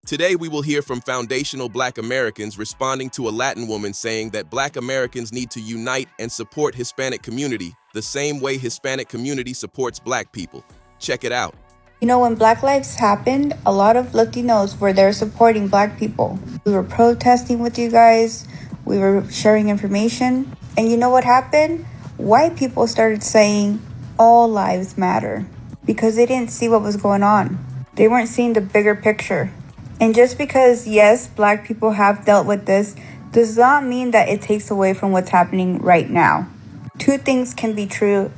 Today, we will hear from foundational Black Americans responding to a Latin woman saying that Black Americans need to unite and support Hispanic community the same way Hispanic community supports Black people. Check it out. You know, when Black Lives happened, a lot of Latinos were there supporting Black people. We were protesting with you guys. We were sharing information. And you know what happened? White people started saying all lives matter because they didn't see what was going on. They weren't seeing the bigger picture. And just because, yes, Black people have dealt with this, does not mean that it takes away from what's happening right now. Two things can be true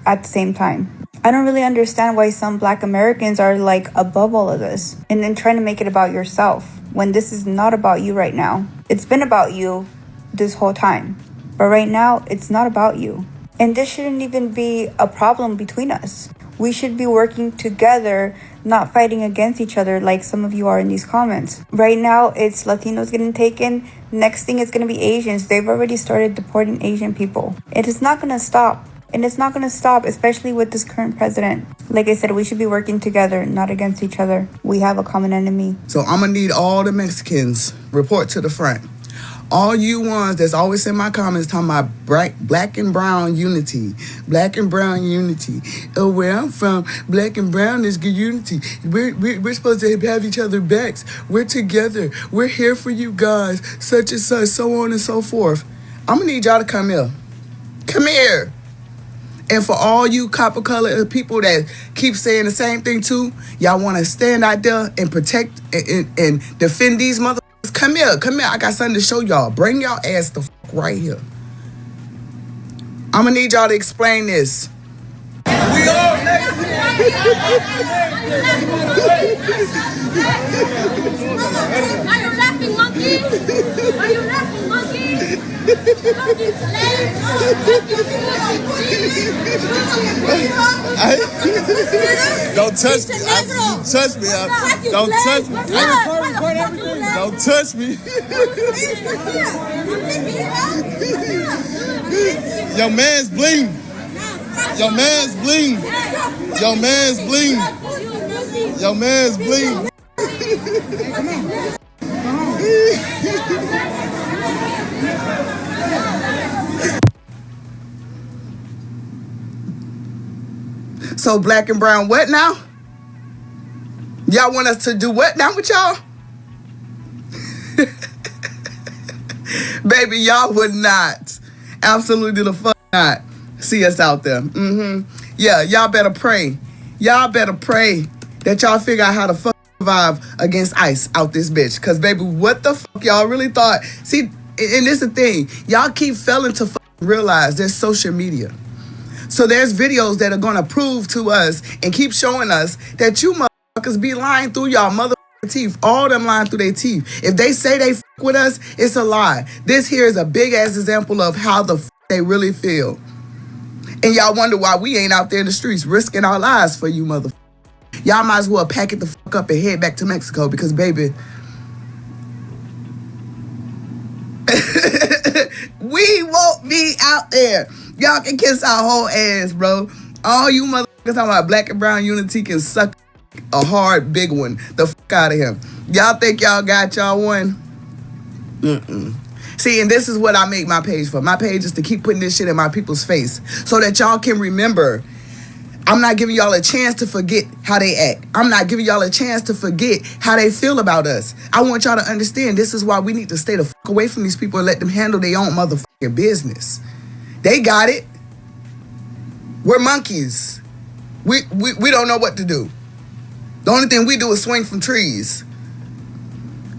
at the same time. I don't really understand why some Black Americans are like above all of this and then trying to make it about yourself when this is not about you right now. It's been about you this whole time, but right now it's not about you. And this shouldn't even be a problem between us. We should be working together, not fighting against each other like some of you are in these comments. Right now, it's Latinos getting taken. Next thing is going to be Asians. They've already started deporting Asian people. It is not going to stop. And it's not going to stop, especially with this current president. Like I said, we should be working together, not against each other. We have a common enemy. So I'm going to need all the Mexicans report to the front. All you ones that's always in my comments talking about black and brown unity. Black and brown unity. Oh, where I'm from, black and brown is good unity. We're supposed to have each other backs. We're together. We're here for you guys. Such and such, so on and so forth. I'm going to need y'all to come here. Come here. And for all you copper-colored people that keep saying the same thing too, y'all want to stand out there and protect and defend these motherfuckers. Come here. I got something to show y'all. Bring y'all ass the fuck right here. I'm gonna need y'all to explain this. We all Mexican. Are you laughing, monkey? Are you laughing, monkey? Fucking slave. Don't touch me. Touch me. Don't touch me. Don't touch me. Your man's bling. Your man's bling. Your man's bling. Your man's bling. So black and brown what now? Y'all want us to do what now with y'all? Baby, y'all would not. Absolutely the fuck not see us out there. Yeah, y'all better pray. Y'all better pray that y'all figure out how to fuck survive against ICE out this bitch. Cause baby, what the fuck y'all really thought? See, and this is the thing. Y'all keep failing to realize there's social media. So there's videos that are gonna prove to us and keep showing us that you motherfuckers be lying through y'all motherfucking teeth. All them lying through their teeth. If they say they fuck with us, it's a lie. This here is a big ass example of how the fuck they really feel. And y'all wonder why we ain't out there in the streets risking our lives for you motherfuckers. Y'all might as well pack it the fuck up and head back to Mexico because baby, we won't be out there. Y'all can kiss our whole ass, bro. All you motherfuckers talking about black and brown unity can suck a hard big one the fuck out of him. Y'all think y'all got y'all one? See, and this is what I make my page for. My page is to keep putting this shit in my people's face so that y'all can remember. I'm not giving y'all a chance to forget how they act. I'm not giving y'all a chance to forget how they feel about us. I want y'all to understand this is why we need to stay the fuck away from these people and let them handle their own motherfucking business. They got it. We're monkeys. We don't know what to do. The only thing we do is swing from trees.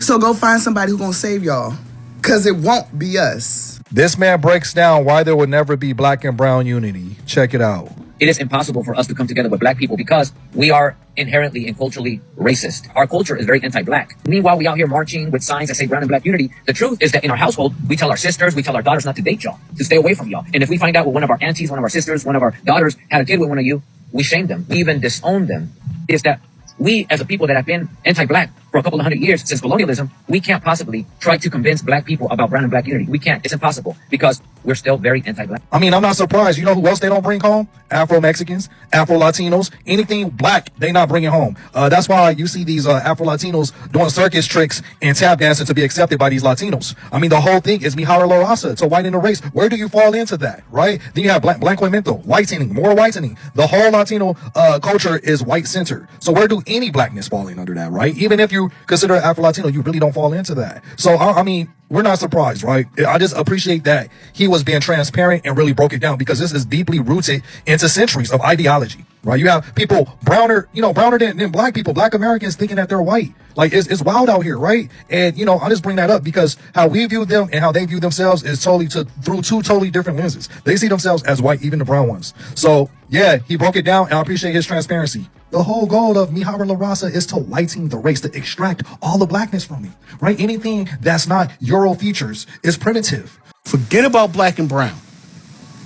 So go find somebody who's gonna save y'all. Cause it won't be us. This man breaks down why there will never be black and brown unity. Check it out. It is impossible for us to come together with black people because we are inherently and culturally racist. Our culture is very anti-black. Meanwhile, we out here marching with signs that say brown and black unity. The truth is that in our household, we tell our sisters, we tell our daughters not to date y'all, to stay away from y'all. And if we find out one of our aunties, one of our sisters, one of our daughters had a kid with one of you, we shame them. We even disown them. It's that we as a people that have been anti-black for for a couple of 100 years since colonialism, we can't possibly try to convince black people about brown and black unity. We can't. It's impossible because we're still very anti-black. I mean, I'm not surprised. You know who else they don't bring home? Afro-Mexicans, Afro-Latinos, anything black, they not bringing home. That's why you see these Afro-Latinos doing circus tricks and tap dancing to be accepted by these Latinos. I mean, the whole thing is Mihara La Raza. It's a white in the race. Where do you fall into that, right? Then you have blanqueamiento, whitening, more whitening. The whole Latino culture is white-centered. So where do any blackness fall in under that, right? Even if you consider Afro-Latino, you really don't fall into that. So, I mean, we're not surprised, right? I just appreciate that he was being transparent and really broke it down, because this is deeply rooted into centuries of ideology, right? You have people browner than black people, black Americans thinking that they're white. Like, it's wild out here, right? And, I just bring that up because how we view them and how they view themselves is through two totally different lenses. They see themselves as white, even the brown ones. So, yeah, he broke it down, and I appreciate his transparency. The whole goal of Mihara La Raza is to whiten the race, to extract all the blackness from me, right? Anything that's not Euro features is primitive. Forget about black and brown.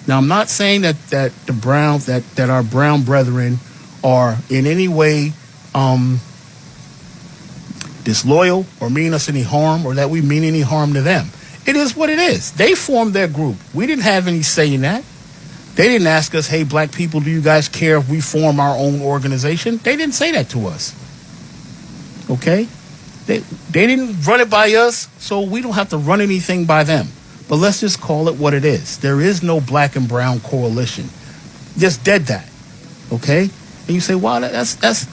Now, I'm not saying that the browns, that our brown brethren are in any way disloyal or mean us any harm, or that we mean any harm to them. It is what it is. They formed their group. We didn't have any say in that. They didn't ask us, hey, black people, do you guys care if we form our own organization? They didn't say that to us. Okay? They didn't run it by us, so we don't have to run anything by them. But let's just call it what it is. There is no black and brown coalition. Just dead that. Okay? And you say, wow,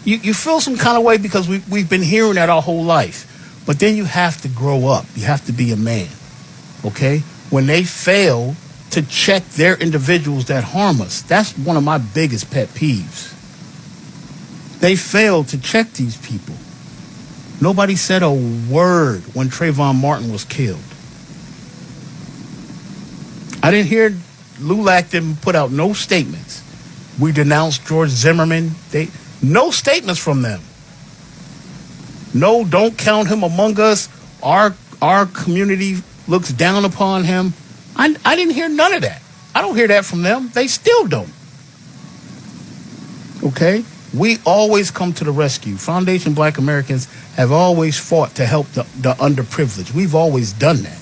you feel some kind of way because we've been hearing that our whole life. But then you have to grow up. You have to be a man. Okay? When they fail to check their individuals that harm us, that's one of my biggest pet peeves. They failed to check these people. Nobody said a word when Trayvon Martin was killed. I didn't hear LULAC didn't put out no statements. We denounced George Zimmerman. No statements from them. No, don't count him among us. Our community looks down upon him. I didn't hear none of that. I don't hear that from them. They still don't. Okay? We always come to the rescue. Foundation Black Americans have always fought to help the underprivileged. We've always done that.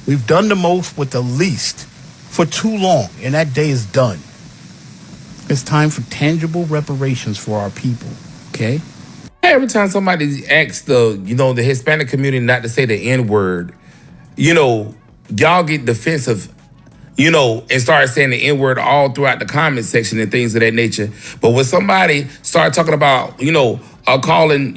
We've done the most with the least for too long, and that day is done. It's time for tangible reparations for our people. Okay? Every time somebody asks the Hispanic community not to say the N-word, y'all get defensive, and start saying the N-word all throughout the comment section and things of that nature. But when somebody start talking about, calling,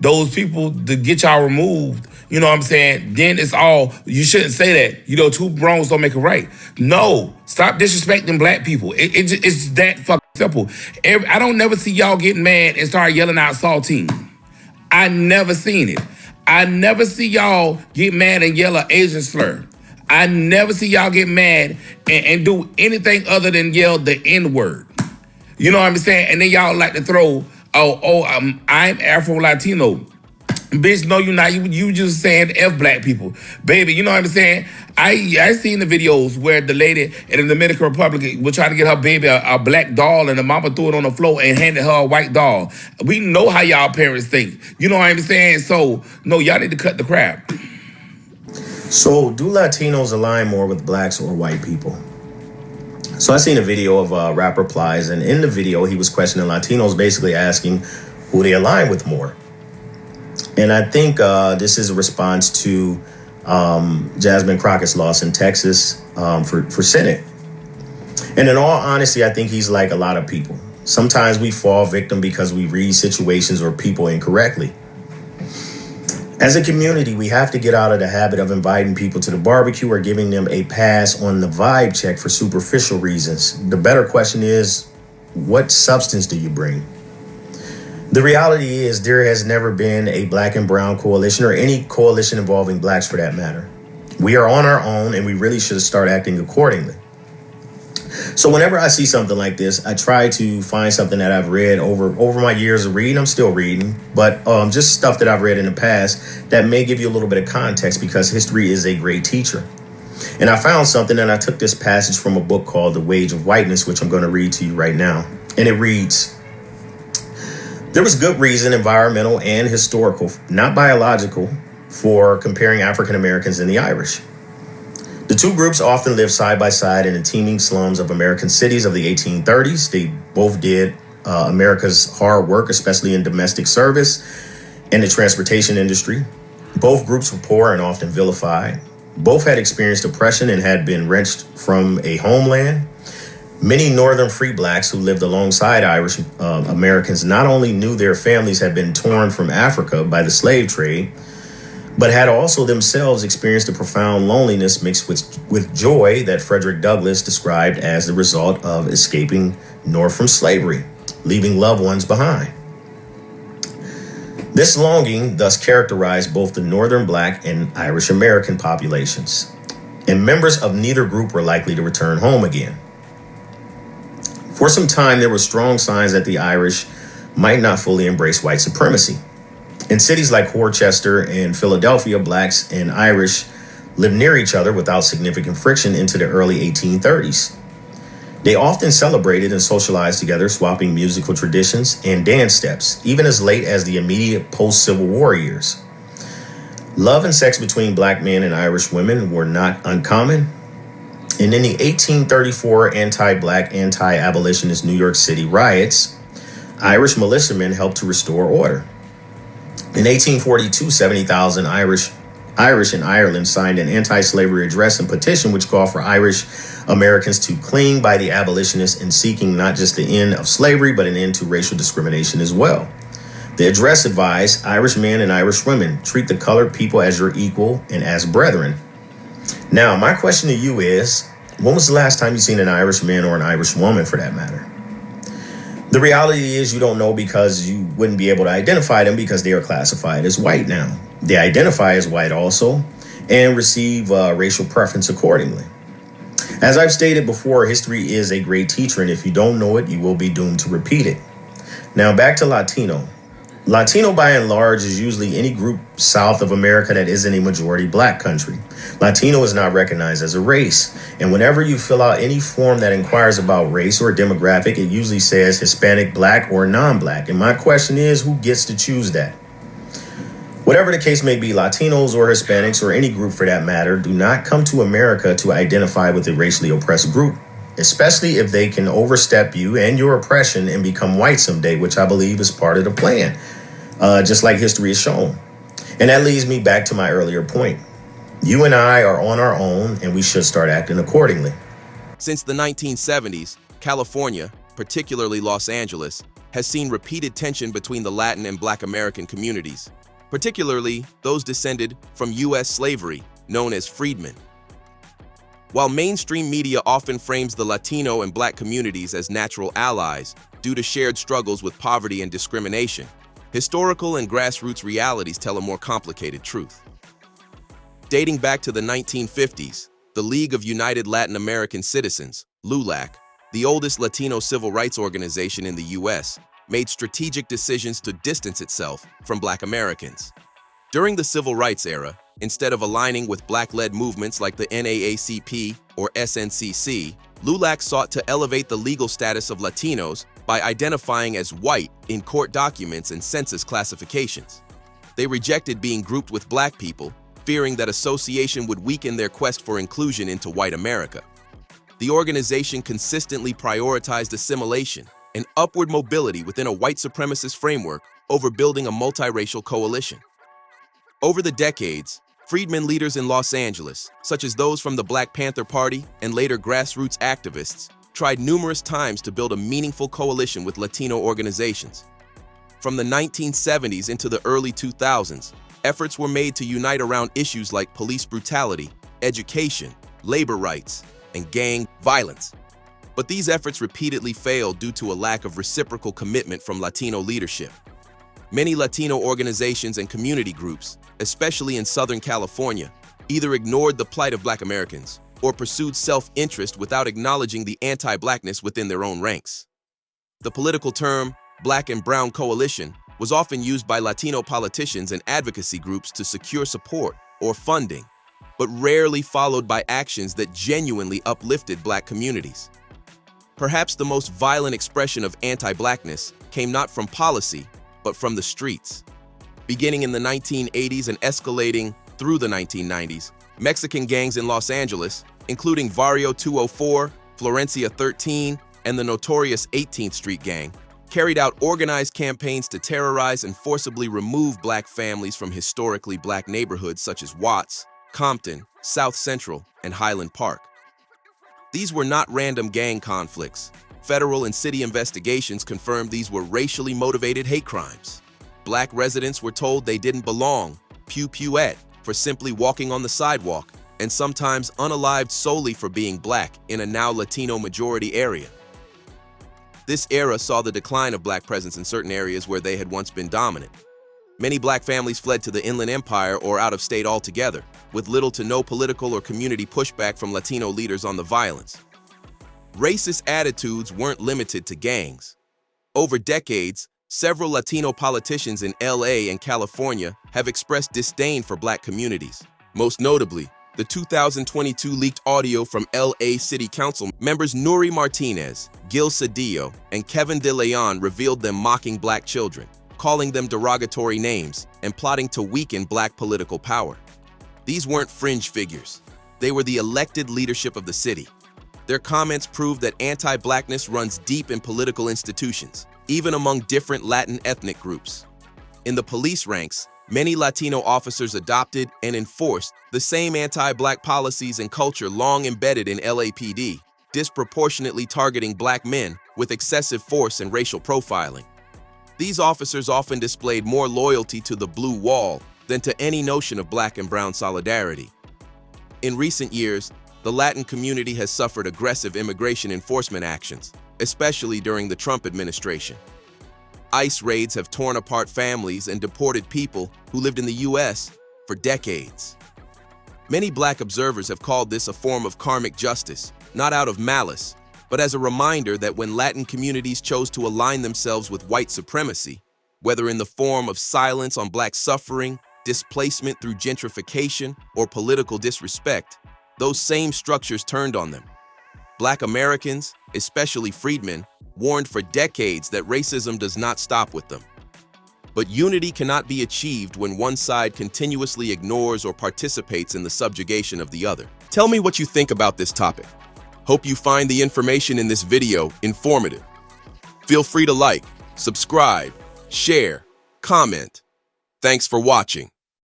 those people to get y'all removed, you know what I'm saying? Then it's all, you shouldn't say that. Two wrongs don't make a right. No, stop disrespecting black people. It's that fucking simple. I don't never see y'all getting mad and start yelling out saltine. I never seen it. I never see y'all get mad and yell an Asian slur. I never see y'all get mad and do anything other than yell the N-word. You know what I'm saying? And then y'all like to throw, I'm Afro-Latino. Bitch, no, you're not. You just saying F black people. Baby, you know what I'm saying? I seen the videos where the lady in the Dominican Republic was trying to get her baby a black doll, and the mama threw it on the floor and handed her a white doll. We know how y'all parents think. You know what I'm saying? So, no, y'all need to cut the crap. So, do Latinos align more with blacks or white people? So I seen a video of rapper Plies, and in the video, he was questioning Latinos, basically asking who they align with more. And I think this is a response to Jasmine Crockett's loss in Texas for Senate. And in all honesty, I think he's like a lot of people. Sometimes we fall victim because we read situations or people incorrectly. As a community, we have to get out of the habit of inviting people to the barbecue or giving them a pass on the vibe check for superficial reasons. The better question is, what substance do you bring? The reality is there has never been a black and brown coalition or any coalition involving blacks for that matter. We are on our own and we really should start acting accordingly. So whenever I see something like this, I try to find something that I've read over my years of reading. I'm still reading, but just stuff that I've read in the past that may give you a little bit of context, because history is a great teacher. And I found something, and I took this passage from a book called The Wage of Whiteness, which I'm going to read to you right now. And it reads, There was good reason, environmental and historical, not biological, for comparing African Americans and the Irish. The two groups often lived side by side in the teeming slums of American cities of the 1830s. They both did America's hard work, especially in domestic service and the transportation industry. Both groups were poor and often vilified. Both had experienced oppression and had been wrenched from a homeland. Many northern free blacks who lived alongside Irish Americans not only knew their families had been torn from Africa by the slave trade, but had also themselves experienced a profound loneliness mixed with joy that Frederick Douglass described as the result of escaping north from slavery, leaving loved ones behind. This longing thus characterized both the northern black and Irish American populations, and members of neither group were likely to return home again. For some time, there were strong signs that the Irish might not fully embrace white supremacy. In cities like Worcester and Philadelphia, blacks and Irish lived near each other without significant friction into the early 1830s. They often celebrated and socialized together, swapping musical traditions and dance steps, even as late as the immediate post-Civil War years. Love and sex between black men and Irish women were not uncommon. And in the 1834 anti-black, anti-abolitionist New York City riots, Irish militiamen helped to restore order. In 1842, 70,000 Irish in Ireland signed an anti-slavery address and petition which called for Irish Americans to cling by the abolitionists in seeking not just the end of slavery, but an end to racial discrimination as well. The address advised Irish men and Irish women, treat the colored people as your equal and as brethren. Now, my question to you is, when was the last time you seen an Irish man or an Irish woman for that matter? The reality is you don't know because you wouldn't be able to identify them because they are classified as white now. They identify as white also and receive racial preference accordingly. As I've stated before, history is a great teacher, and if you don't know it, you will be doomed to repeat it. Now back to Latino. Latino, by and large, is usually any group south of America that isn't a majority black country. Latino is not recognized as a race. And whenever you fill out any form that inquires about race or demographic, it usually says Hispanic, black, or non-black. And my question is, who gets to choose that? Whatever the case may be, Latinos or Hispanics, or any group for that matter, do not come to America to identify with a racially oppressed group, especially if they can overstep you and your oppression and become white someday, which I believe is part of the plan, just like history has shown. And that leads me back to my earlier point. You and I are on our own, and we should start acting accordingly. Since the 1970s, California, particularly Los Angeles, has seen repeated tension between the Latin and Black American communities, particularly those descended from U.S. slavery, known as freedmen. While mainstream media often frames the Latino and Black communities as natural allies due to shared struggles with poverty and discrimination, historical and grassroots realities tell a more complicated truth. Dating back to the 1950s, the League of United Latin American Citizens, LULAC, the oldest Latino civil rights organization in the U.S., made strategic decisions to distance itself from Black Americans. During the civil rights era, instead of aligning with Black-led movements like the NAACP or SNCC, LULAC sought to elevate the legal status of Latinos by identifying as white in court documents and census classifications. They rejected being grouped with Black people, fearing that association would weaken their quest for inclusion into white America. The organization consistently prioritized assimilation and upward mobility within a white supremacist framework over building a multiracial coalition. Over the decades, freedmen leaders in Los Angeles, such as those from the Black Panther Party and later grassroots activists, tried numerous times to build a meaningful coalition with Latino organizations. From the 1970s into the early 2000s, efforts were made to unite around issues like police brutality, education, labor rights, and gang violence. But these efforts repeatedly failed due to a lack of reciprocal commitment from Latino leadership. Many Latino organizations and community groups, especially in Southern California, either ignored the plight of Black Americans or pursued self-interest without acknowledging the anti-Blackness within their own ranks. The political term Black and Brown Coalition was often used by Latino politicians and advocacy groups to secure support or funding, but rarely followed by actions that genuinely uplifted Black communities. Perhaps the most violent expression of anti-Blackness came not from policy, but from the streets. Beginning in the 1980s and escalating through the 1990s, Mexican gangs in Los Angeles, including Barrio 204, Florencia 13, and the notorious 18th Street Gang, carried out organized campaigns to terrorize and forcibly remove black families from historically black neighborhoods such as Watts, Compton, South Central, and Highland Park. These were not random gang conflicts. Federal and city investigations confirmed these were racially motivated hate crimes. Black residents were told they didn't belong, pew-pewette, for simply walking on the sidewalk, and sometimes unalived solely for being black in a now Latino majority area. This era saw the decline of black presence in certain areas where they had once been dominant. Many black families fled to the Inland Empire or out of state altogether, with little to no political or community pushback from Latino leaders on the violence. Racist attitudes weren't limited to gangs. Over decades, several Latino politicians in LA and California have expressed disdain for black communities. Most notably, the 2022 leaked audio from LA City Council members Nuri Martinez, Gil Cedillo, and Kevin De Leon revealed them mocking black children, calling them derogatory names, and plotting to weaken black political power. These weren't fringe figures. They were the elected leadership of the city. Their comments proved that anti-blackness runs deep in political institutions, even among different Latin ethnic groups. In the police ranks, many Latino officers adopted and enforced the same anti-black policies and culture long embedded in LAPD, disproportionately targeting black men with excessive force and racial profiling. These officers often displayed more loyalty to the blue wall than to any notion of black and brown solidarity. In recent years, the Latin community has suffered aggressive immigration enforcement actions, especially during the Trump administration. ICE raids have torn apart families and deported people who lived in the U.S. for decades. Many black observers have called this a form of karmic justice, not out of malice, but as a reminder that when Latin communities chose to align themselves with white supremacy, whether in the form of silence on black suffering, displacement through gentrification, or political disrespect, those same structures turned on them. Black Americans, especially freedmen, warned for decades that racism does not stop with them. But unity cannot be achieved when one side continuously ignores or participates in the subjugation of the other. Tell me what you think about this topic. Hope you find the information in this video informative. Feel free to like, subscribe, share, comment. Thanks for watching.